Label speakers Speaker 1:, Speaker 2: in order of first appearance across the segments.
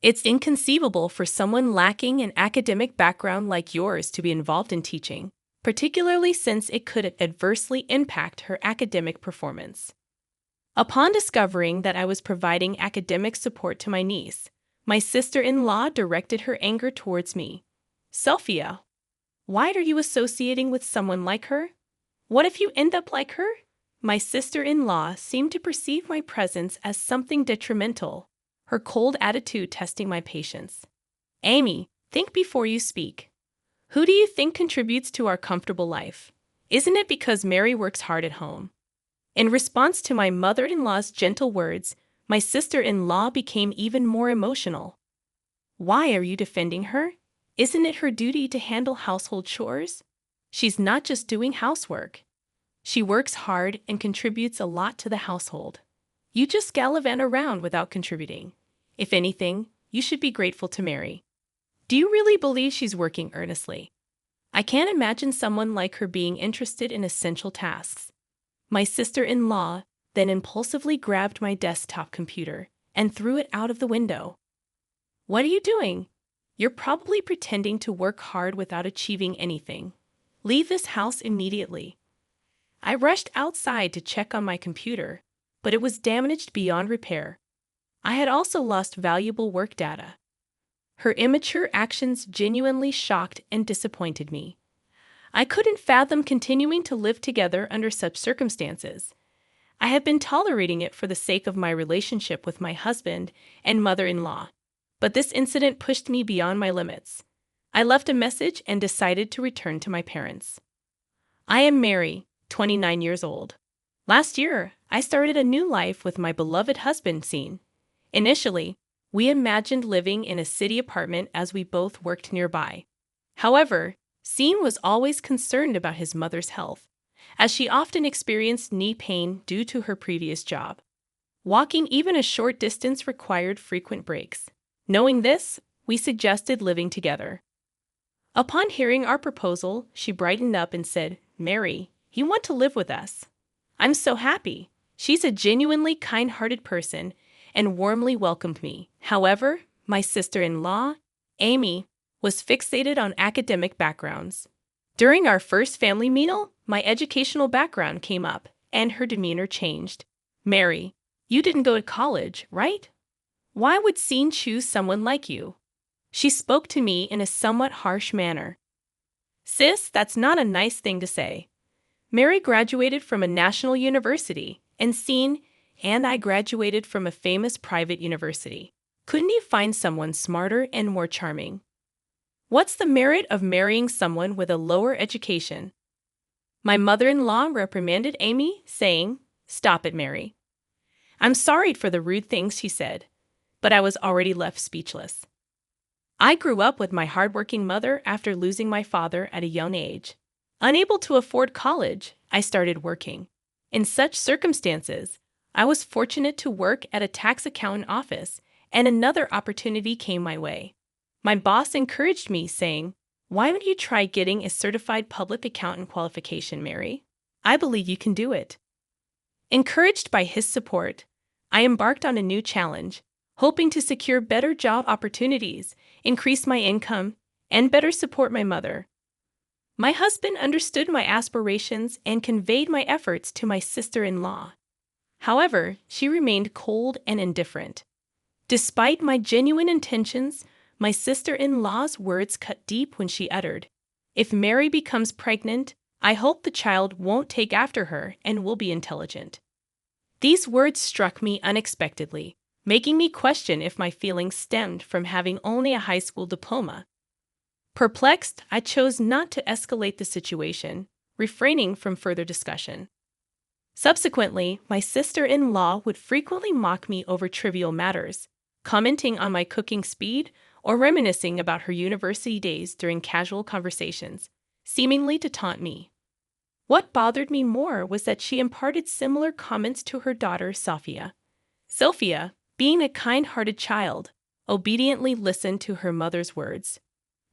Speaker 1: It's inconceivable for someone lacking an academic background like yours to be involved in teaching, particularly since it could adversely impact her academic performance. Upon discovering that I was providing academic support to my niece, my sister-in-law directed her anger towards me. Sophia, why are you associating with someone like her? What if you end up like her? My sister-in-law seemed to perceive my presence as something detrimental, her cold attitude testing my patience. Amy, think before you speak. Who do you think contributes to our comfortable life? Isn't it because Mary works hard at home? In response to my mother-in-law's gentle words, my sister-in-law became even more emotional. Why are you defending her? Isn't it her duty to handle household chores? She's not just doing housework. She works hard and contributes a lot to the household. You just gallivant around without contributing. If anything, you should be grateful to Mary. Do you really believe she's working earnestly? I can't imagine someone like her being interested in essential tasks. My sister-in-law then impulsively grabbed my desktop computer and threw it out of the window. What are you doing? You're probably pretending to work hard without achieving anything. Leave this house immediately. I rushed outside to check on my computer, but it was damaged beyond repair. I had also lost valuable work data. Her immature actions genuinely shocked and disappointed me. I couldn't fathom continuing to live together under such circumstances. I had been tolerating it for the sake of my relationship with my husband and mother-in-law, but this incident pushed me beyond my limits. I left a message and decided to return to my parents. I am Mary, 29 years old. Last year, I started a new life with my beloved husband, Scene. Initially, we imagined living in a city apartment as we both worked nearby. However, Scene was always concerned about his mother's health, as she often experienced knee pain due to her previous job. Walking even a short distance required frequent breaks. Knowing this, we suggested living together. Upon hearing our proposal, she brightened up and said, "Mary, you want to live with us? I'm so happy." She's a genuinely kind-hearted person and warmly welcomed me. However, my sister-in-law, Amy, was fixated on academic backgrounds. During our first family meal, my educational background came up, and her demeanor changed. "Mary, you didn't go to college, right? Why would Scene choose someone like you?" She spoke to me in a somewhat harsh manner. "Sis, that's not a nice thing to say. Mary graduated from a national university, and Scene and I graduated from a famous private university. Couldn't you find someone smarter and more charming? What's the merit of marrying someone with a lower education?" My mother-in-law reprimanded Amy, saying, "Stop it, Mary." I'm sorry for the rude things she said, but I was already left speechless. I grew up with my hardworking mother after losing my father at a young age. Unable to afford college, I started working. In such circumstances, I was fortunate to work at a tax accountant office, and another opportunity came my way. My boss encouraged me, saying, "Why don't you try getting a certified public accountant qualification, Mary? I believe you can do it." Encouraged by his support, I embarked on a new challenge, hoping to secure better job opportunities, increase my income, and better support my mother. My husband understood my aspirations and conveyed my efforts to my sister-in-law. However, she remained cold and indifferent. Despite my genuine intentions, my sister-in-law's words cut deep when she uttered, "If Mary becomes pregnant, I hope the child won't take after her and will be intelligent." These words struck me unexpectedly, making me question if my feelings stemmed from having only a high school diploma. Perplexed, I chose not to escalate the situation, refraining from further discussion. Subsequently, my sister-in-law would frequently mock me over trivial matters, commenting on my cooking speed or reminiscing about her university days during casual conversations, seemingly to taunt me. What bothered me more was that she imparted similar comments to her daughter, Sophia. Sophia, being a kind-hearted child, obediently listened to her mother's words.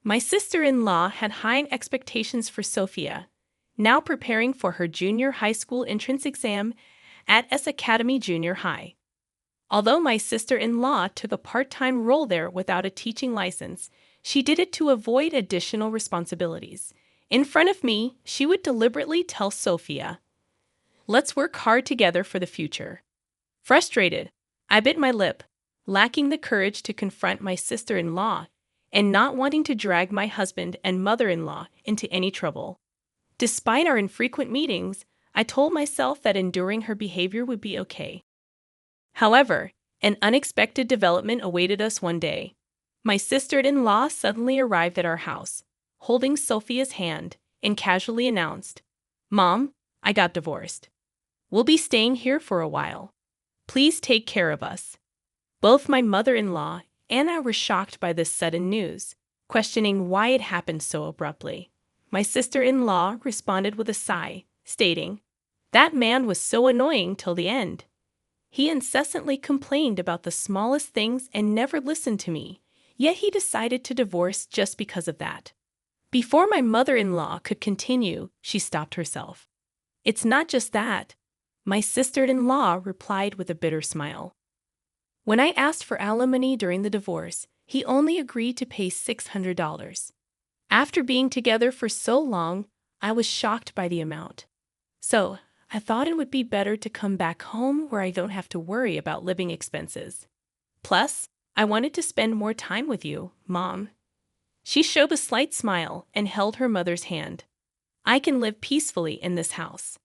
Speaker 1: My sister-in-law had high expectations for Sophia, now preparing for her junior high school entrance exam at S Academy Junior High. Although my sister-in-law took a part-time role there without a teaching license, she did it to avoid additional responsibilities. In front of me, she would deliberately tell Sophia, "Let's work hard together for the future." Frustrated, I bit my lip, lacking the courage to confront my sister-in-law and not wanting to drag my husband and mother-in-law into any trouble. Despite our infrequent meetings, I told myself that enduring her behavior would be okay. However, an unexpected development awaited us one day. My sister-in-law suddenly arrived at our house, holding Sophia's hand, and casually announced, "Mom, I got divorced. We'll be staying here for a while. Please take care of us." Both my mother-in-law and I were shocked by this sudden news, questioning why it happened so abruptly. My sister-in-law responded with a sigh, stating, "That man was so annoying till the end. He incessantly complained about the smallest things and never listened to me, yet he decided to divorce just because of that." Before my mother-in-law could continue, she stopped herself. "It's not just that," my sister-in-law replied with a bitter smile. "When I asked for alimony during the divorce, he only agreed to pay $600. After being together for so long, I was shocked by the amount. So, I thought it would be better to come back home where I don't have to worry about living expenses. Plus, I wanted to spend more time with you, Mom." She showed a slight smile and held her mother's hand. "I can live peacefully in this house."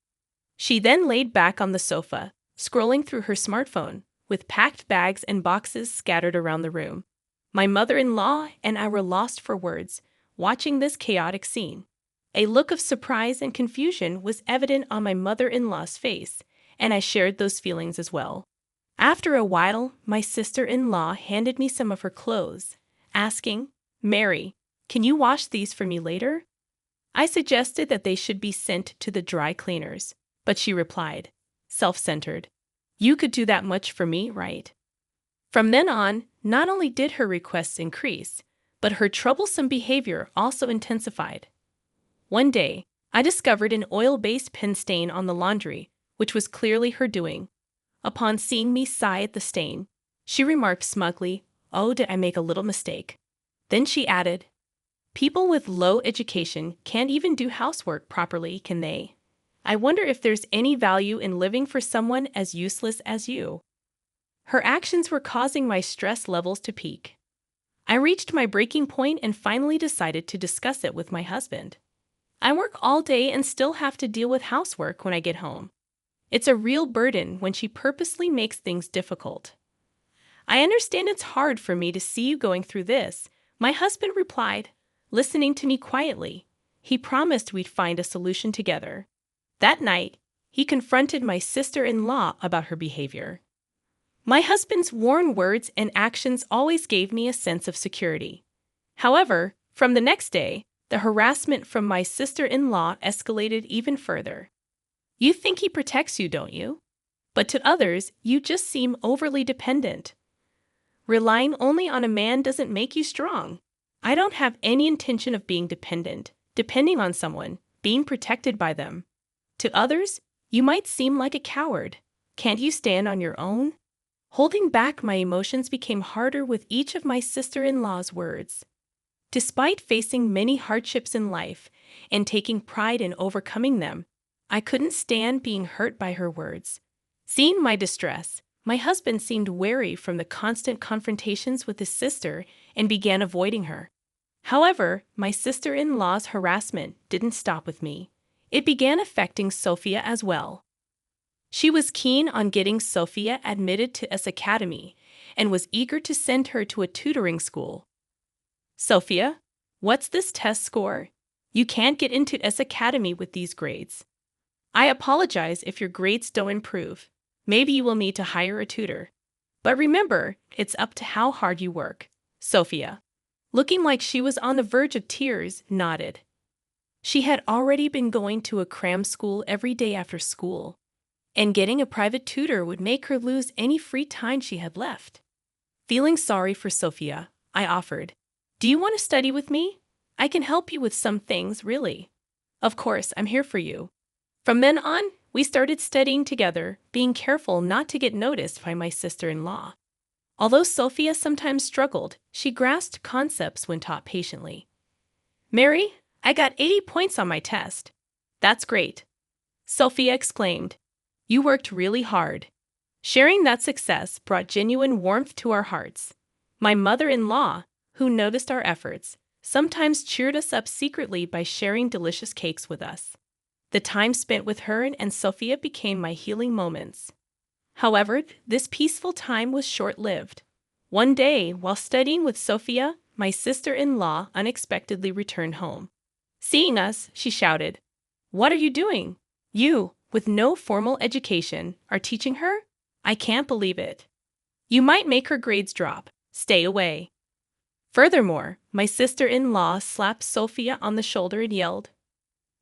Speaker 1: She then laid back on the sofa, scrolling through her smartphone, with packed bags and boxes scattered around the room. My mother-in-law and I were lost for words, watching this chaotic scene. A look of surprise and confusion was evident on my mother-in-law's face, and I shared those feelings as well. After a while, my sister-in-law handed me some of her clothes, asking, "Mary, can you wash these for me later?" I suggested that they should be sent to the dry cleaners, but she replied, self-centered, "You could do that much for me, right?" From then on, not only did her requests increase, but her troublesome behavior also intensified. One day, I discovered an oil-based pen stain on the laundry, which was clearly her doing. Upon seeing me sigh at the stain, she remarked smugly, "Oh, did I make a little mistake?" Then she added, "People with low education can't even do housework properly, can they? I wonder if there's any value in living for someone as useless as you." Her actions were causing my stress levels to peak. I reached my breaking point and finally decided to discuss it with my husband. "I work all day and still have to deal with housework when I get home. It's a real burden when she purposely makes things difficult." "I understand it's hard for me to see you going through this," my husband replied, listening to me quietly. He promised we'd find a solution together. That night, he confronted my sister-in-law about her behavior. My husband's warm words and actions always gave me a sense of security. However, from the next day, the harassment from my sister-in-law escalated even further. "You think he protects you, don't you? But to others, you just seem overly dependent. Relying only on a man doesn't make you strong. I don't have any intention of being dependent, depending on someone, being protected by them. To others, you might seem like a coward. Can't you stand on your own?" Holding back my emotions became harder with each of my sister-in-law's words. Despite facing many hardships in life and taking pride in overcoming them, I couldn't stand being hurt by her words. Seeing my distress, my husband seemed wary from the constant confrontations with his sister and began avoiding her. However, my sister-in-law's harassment didn't stop with me. It began affecting Sophia as well. She was keen on getting Sophia admitted to S Academy and was eager to send her to a tutoring school. "Sophia, what's this test score? You can't get into S Academy with these grades. I apologize if your grades don't improve. Maybe you will need to hire a tutor. But remember, it's up to how hard you work." Sophia, looking like she was on the verge of tears, nodded. She had already been going to a cram school every day after school, and getting a private tutor would make her lose any free time she had left. Feeling sorry for Sophia, I offered, "Do you want to study with me? I can help you with some things, really. Of course, I'm here for you." From then on, We started studying together, being careful not to get noticed by my sister-in-law. Although Sophia sometimes struggled, she grasped concepts when taught patiently. Mary, I got 80 points on my test. That's great, Sophia exclaimed. You worked really hard. Sharing that success brought genuine warmth to our hearts. My mother-in-law, who noticed our efforts, sometimes cheered us up secretly by sharing delicious cakes with us. The time spent with her and Sophia became my healing moments. However, this peaceful time was short-lived. One day, while studying with Sophia, my sister-in-law unexpectedly returned home. Seeing us, she shouted, "What are you doing? You, with no formal education, are teaching her? I can't believe it. You might make her grades drop. Stay away." Furthermore, my sister-in-law slapped Sophia on the shoulder and yelled,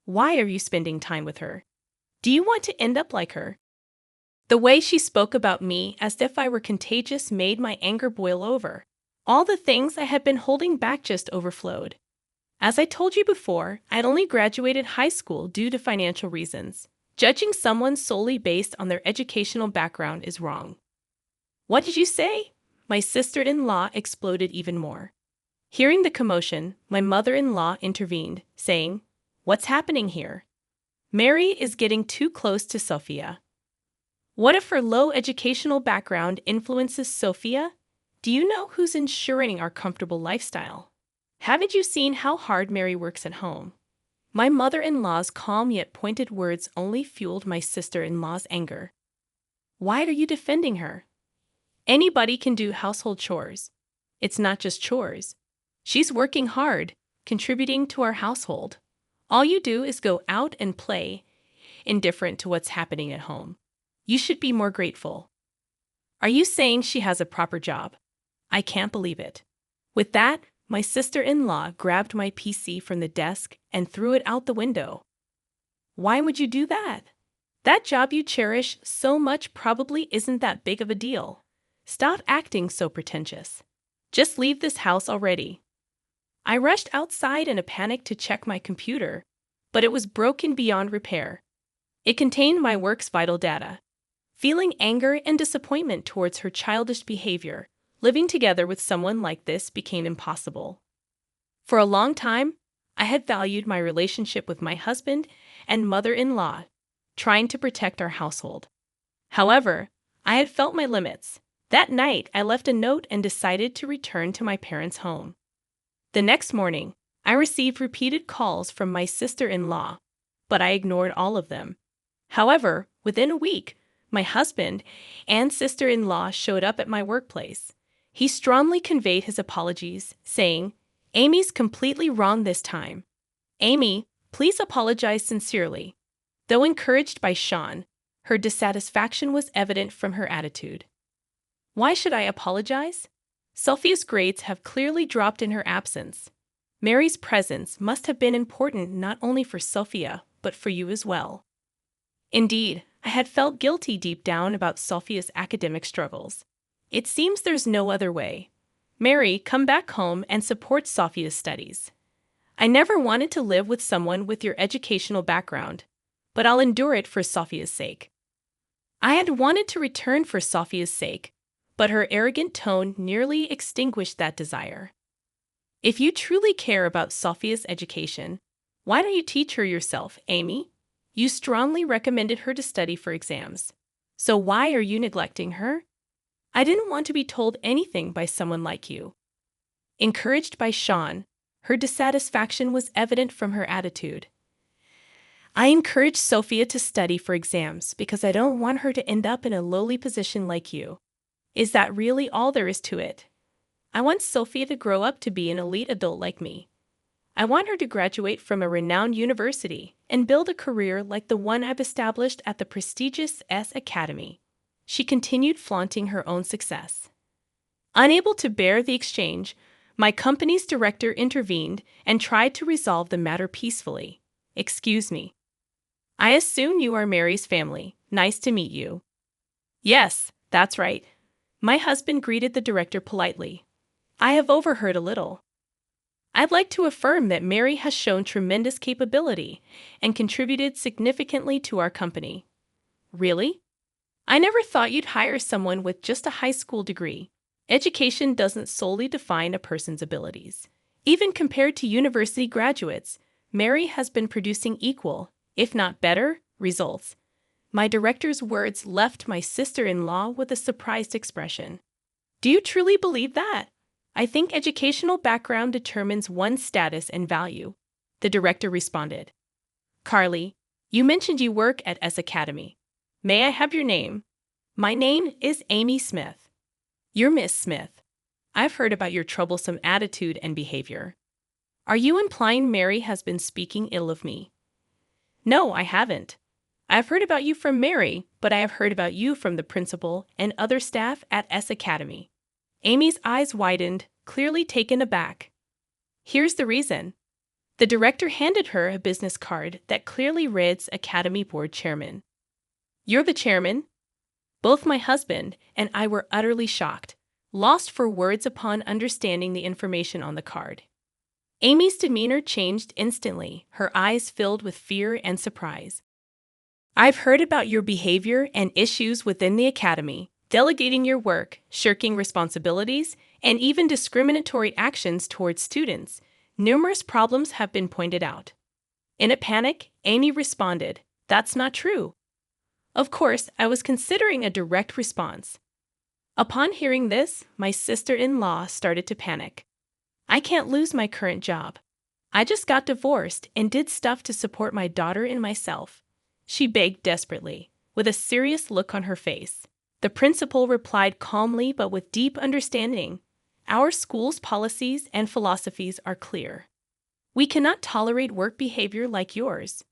Speaker 1: "Why are you spending time with her? Do you want to end up like her?" The way she spoke about me as if I were contagious made my anger boil over. All the things I had been holding back just overflowed. As I told you before, I'd only graduated high school due to financial reasons. Judging someone solely based on their educational background is wrong. What did you say? My sister-in-law exploded even more. Hearing the commotion, my mother-in-law intervened, saying, "What's happening here? Mary is getting too close to Sophia." What if her low educational background influences Sophia? Do you know who's ensuring our comfortable lifestyle? Haven't you seen how hard Mary works at home? My mother-in-law's calm yet pointed words only fueled my sister-in-law's anger. Why are you defending her? Anybody can do household chores. It's not just chores. She's working hard, contributing to our household. All you do is go out and play, indifferent to what's happening at home. You should be more grateful. Are you saying she has a proper job? I can't believe it. With that, my sister-in-law grabbed my PC from the desk and threw it out the window. Why would you do that? That job you cherish so much probably isn't that big of a deal. Stop acting so pretentious. Just leave this house already. I rushed outside in a panic to check my computer, but it was broken beyond repair. It contained my work's vital data. Feeling anger and disappointment towards her childish behavior, living together with someone like this became impossible. For a long time, I had valued my relationship with my husband and mother-in-law, trying to protect our household. However, I had felt my limits. That night, I left a note and decided to return to my parents' home. The next morning, I received repeated calls from my sister-in-law, but I ignored all of them. However, within a week, my husband and sister-in-law showed up at my workplace. He strongly conveyed his apologies, saying, "Amy's completely wrong this time. Amy, please apologize sincerely." Though encouraged by Sean, her dissatisfaction was evident from her attitude. Why should I apologize? Sophia's grades have clearly dropped in her absence. Mary's presence must have been important not only for Sophia, but for you as well. Indeed, I had felt guilty deep down about Sophia's academic struggles. It seems there's no other way. Mary, come back home and support Sophia's studies. I never wanted to live with someone with your educational background, but I'll endure it for Sophia's sake. I had wanted to return for Sophia's sake, but her arrogant tone nearly extinguished that desire. If you truly care about Sophia's education, why don't you teach her yourself, Amy? You strongly recommended her to study for exams. So why are you neglecting her? I didn't want to be told anything by someone like you. Encouraged by Sean, her dissatisfaction was evident from her attitude. I encouraged Sophia to study for exams because I don't want her to end up in a lowly position like you. Is that really all there is to it? I want Sophia to grow up to be an elite adult like me. I want her to graduate from a renowned university and build a career like the one I've established at the prestigious S Academy. She continued flaunting her own success. Unable to bear the exchange, my company's director intervened and tried to resolve the matter peacefully. Excuse me. I assume you are Mary's family. Nice to meet you. Yes, that's right. My husband greeted the director politely. I have overheard a little. I'd like to affirm that Mary has shown tremendous capability and contributed significantly to our company. Really? I never thought you'd hire someone with just a high school degree. Education doesn't solely define a person's abilities. Even compared to university graduates, Mary has been producing equal, if not better, results. My director's words left my sister-in-law with a surprised expression. Do you truly believe that? I think educational background determines one's status and value, the director responded. Carly, you mentioned you work at S Academy. May I have your name? My name is Amy Smith. You're Miss Smith. I've heard about your troublesome attitude and behavior. Are you implying Mary has been speaking ill of me? No, I haven't. I've heard about you from Mary, but I have heard about you from the principal and other staff at S Academy. Amy's eyes widened, clearly taken aback. Here's the reason. The director handed her a business card that clearly reads Academy Board Chairman. You're the chairman? Both my husband and I were utterly shocked, lost for words upon understanding the information on the card. Amy's demeanor changed instantly, her eyes filled with fear and surprise. I've heard about your behavior and issues within the academy, delegating your work, shirking responsibilities, and even discriminatory actions towards students. Numerous problems have been pointed out. In a panic, Amy responded, "That's not true." Of course, I was considering a direct response. Upon hearing this, my sister-in-law started to panic. I can't lose my current job. I just got divorced and did stuff to support my daughter and myself. She begged desperately, with a serious look on her face. The principal replied calmly but with deep understanding. Our school's policies and philosophies are clear. We cannot tolerate work behavior like yours.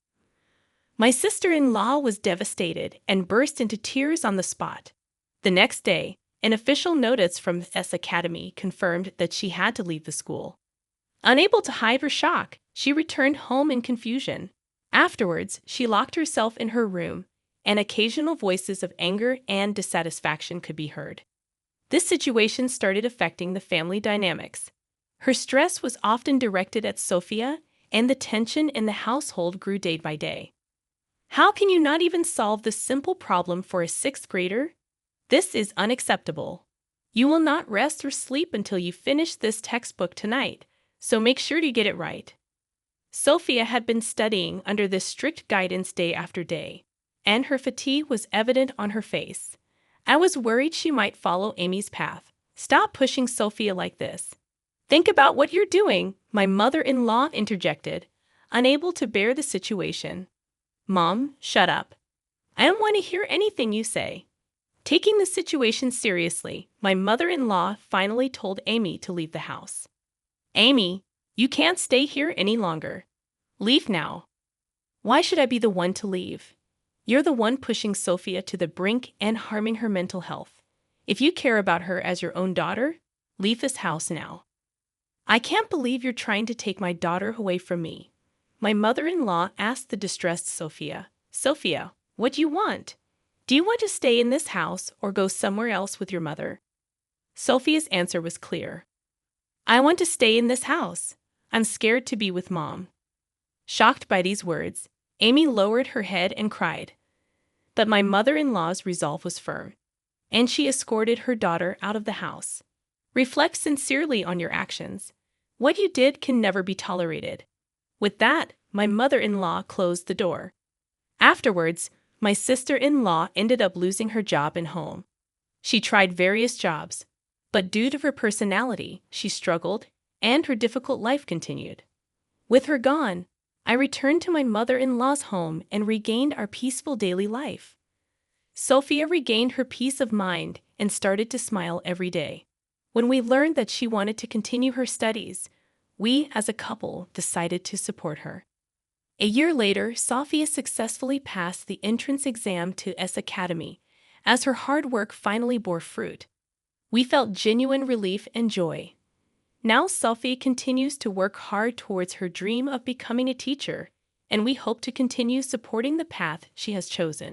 Speaker 1: My sister-in-law was devastated and burst into tears on the spot. The next day, an official notice from S Academy confirmed that she had to leave the school. Unable to hide her shock, she returned home in confusion. Afterwards, she locked herself in her room, and occasional voices of anger and dissatisfaction could be heard. This situation started affecting the family dynamics. Her stress was often directed at Sophia, and the tension in the household grew day by day. How can you not even solve this simple problem for a sixth grader? This is unacceptable. You will not rest or sleep until you finish this textbook tonight, so make sure to get it right. Sophia had been studying under this strict guidance day after day, and her fatigue was evident on her face. I was worried she might follow Amy's path. Stop pushing Sophia like this. Think about what you're doing, my mother-in-law interjected, unable to bear the situation. Mom, shut up. I don't want to hear anything you say. Taking the situation seriously, my mother-in-law finally told Amy to leave the house. Amy, you can't stay here any longer. Leave now. Why should I be the one to leave? You're the one pushing Sophia to the brink and harming her mental health. If you care about her as your own daughter, leave this house now. I can't believe you're trying to take my daughter away from me. My mother-in-law asked the distressed Sophia. Sophia, what do you want? Do you want to stay in this house or go somewhere else with your mother? Sophia's answer was clear. I want to stay in this house. I'm scared to be with Mom. Shocked by these words, Amy lowered her head and cried. But my mother-in-law's resolve was firm, and she escorted her daughter out of the house. Reflect sincerely on your actions. What you did can never be tolerated. With that, my mother-in-law closed the door. Afterwards, my sister-in-law ended up losing her job and home. She tried various jobs, but due to her personality, she struggled, and her difficult life continued. With her gone, I returned to my mother-in-law's home and regained our peaceful daily life. Sophia regained her peace of mind and started to smile every day. When we learned that she wanted to continue her studies, we, as a couple, decided to support her. A year later, Sophia successfully passed the entrance exam to S Academy, as her hard work finally bore fruit. We felt genuine relief and joy. Now Sophie continues to work hard towards her dream of becoming a teacher, and we hope to continue supporting the path she has chosen.